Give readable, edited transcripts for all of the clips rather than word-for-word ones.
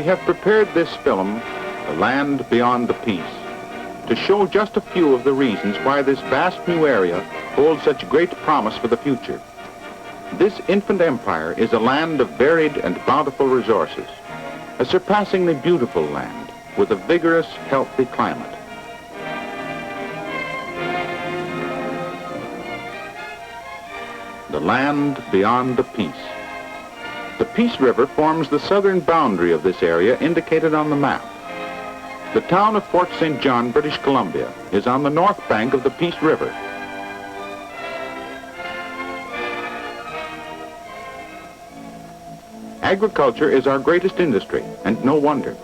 have prepared this film, The Land Beyond the Peace, to show just a few of the reasons why this vast new area holds such great promise for the future. This infant empire is a land of varied and bountiful resources, a surpassingly beautiful land with a vigorous, healthy climate. The land beyond the Peace. The Peace River forms the southern boundary of this area indicated on the map. The town of Fort St. John, British Columbia, is on the north bank of the Peace River. Agriculture is our greatest industry, and no wonder,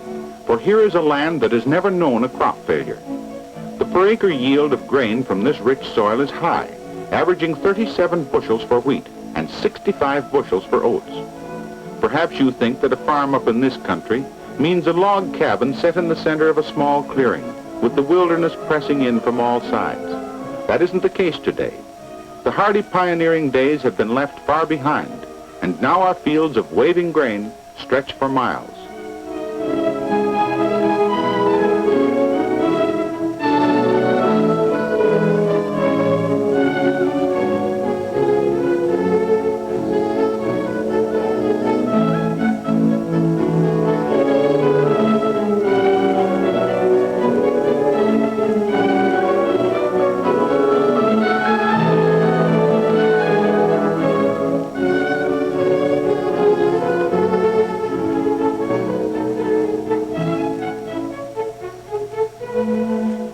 for here is a land that has never known a crop failure. The per acre yield of grain from this rich soil is high, averaging 37 bushels for wheat and 65 bushels for oats. Perhaps you think that a farm up in this country means a log cabin set in the center of a small clearing, with the wilderness pressing in from all sides. That isn't the case today. The hardy pioneering days have been left far behind, and now our fields of waving grain stretch for miles.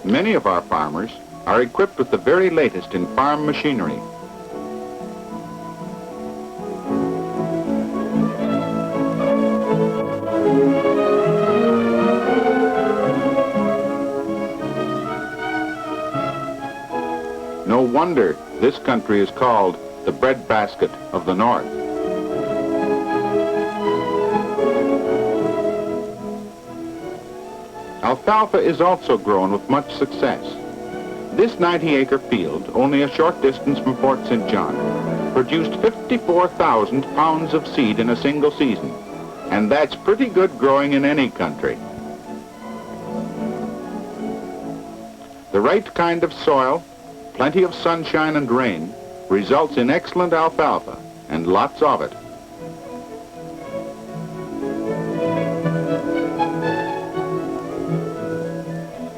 Many of our farmers are equipped with the very latest in farm machinery. No wonder this country is called the breadbasket of the North. Alfalfa is also grown with much success. This 90-acre field, only a short distance from Fort St. John, produced 54,000 pounds of seed in a single season, and that's pretty good growing in any country. The right kind of soil, plenty of sunshine and rain, results in excellent alfalfa, and lots of it.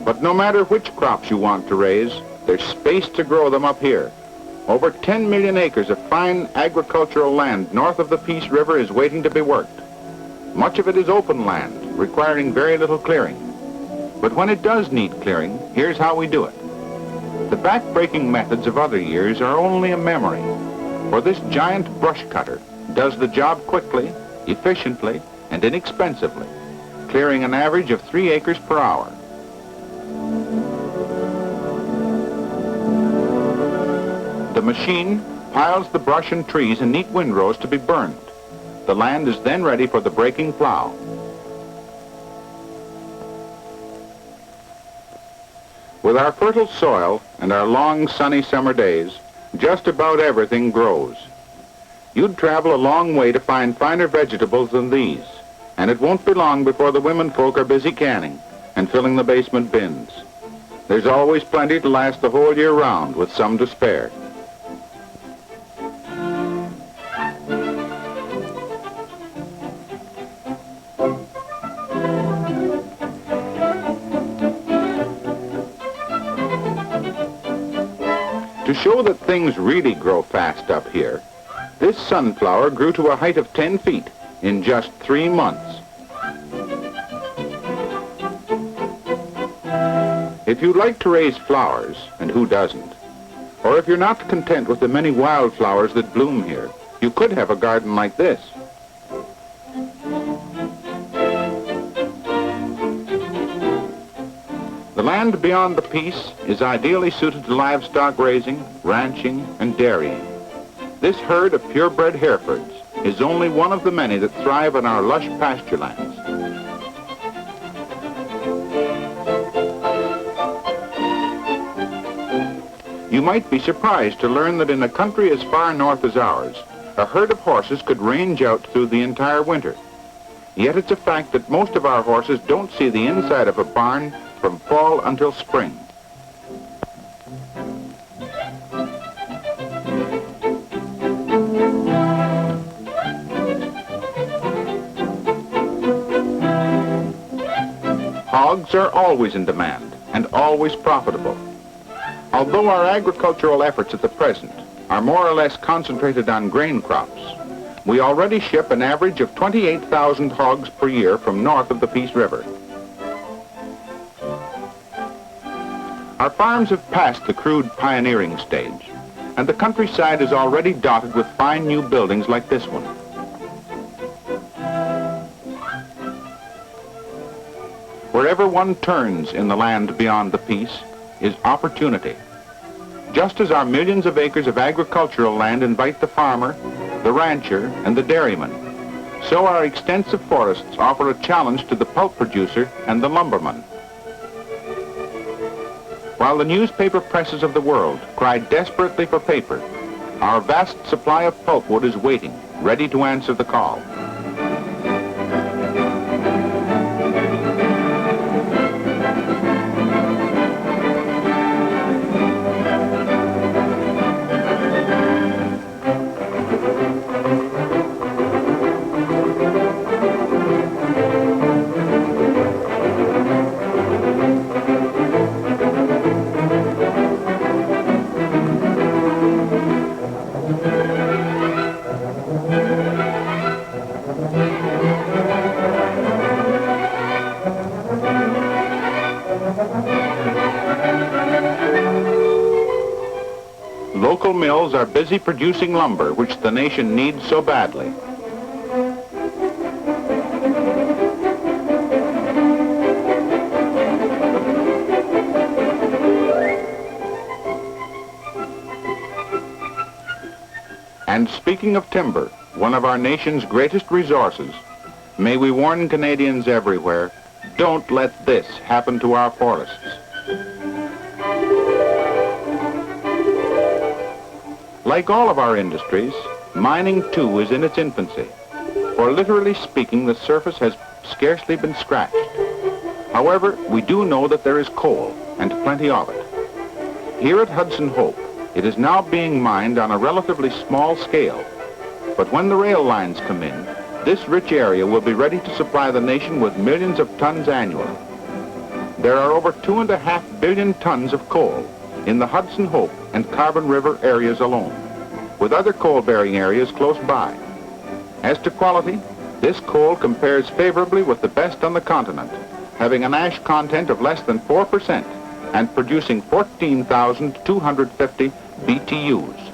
But no matter which crops you want to raise, there's space to grow them up here. Over 10 million acres of fine agricultural land north of the Peace River is waiting to be worked. Much of it is open land, requiring very little clearing. But when it does need clearing, here's how we do it. The back-breaking methods of other years are only a memory, for this giant brush cutter does the job quickly, efficiently, and inexpensively, clearing an average of 3 acres per hour. The machine piles the brush and trees in neat windrows to be burned. The land is then ready for the breaking plow. With our fertile soil and our long sunny summer days, just about everything grows. You'd travel a long way to find finer vegetables than these, and it won't be long before the women folk are busy canning and filling the basement bins. There's always plenty to last the whole year round, with some to spare. To show that things really grow fast up here, this sunflower grew to a height of 10 feet in just 3 months. If you like to raise flowers, and who doesn't, or if you're not content with the many wildflowers that bloom here, you could have a garden like this. The land beyond the Peace is ideally suited to livestock raising, ranching, and dairying. This herd of purebred Herefords is only one of the many that thrive on our lush pasture lands. You might be surprised to learn that in a country as far north as ours, a herd of horses could range out through the entire winter. Yet it's a fact that most of our horses don't see the inside of a barn from fall until spring. Hogs are always in demand and always profitable. Although our agricultural efforts at the present are more or less concentrated on grain crops, we already ship an average of 28,000 hogs per year from north of the Peace River. Our farms have passed the crude pioneering stage, and the countryside is already dotted with fine new buildings like this one. Wherever one turns in the land beyond the Peace is opportunity. Just as our millions of acres of agricultural land invite the farmer, the rancher, and the dairyman, so our extensive forests offer a challenge to the pulp producer and the lumberman. While the newspaper presses of the world cry desperately for paper, our vast supply of pulpwood is waiting, ready to answer the call. Local mills are busy producing lumber, which the nation needs so badly. And speaking of timber, one of our nation's greatest resources, may we warn Canadians everywhere, don't let this happen to our forests. Like all of our industries, mining too is in its infancy, for literally speaking, the surface has scarcely been scratched. However, we do know that there is coal, and plenty of it. Here at Hudson Hope, it is now being mined on a relatively small scale, but when the rail lines come in, this rich area will be ready to supply the nation with millions of tons annually. There are over 2.5 billion tons of coal in the Hudson Hope and Carbon River areas alone, with other coal-bearing areas close by. As to quality, this coal compares favorably with the best on the continent, having an ash content of less than 4% and producing 14,250 BTUs.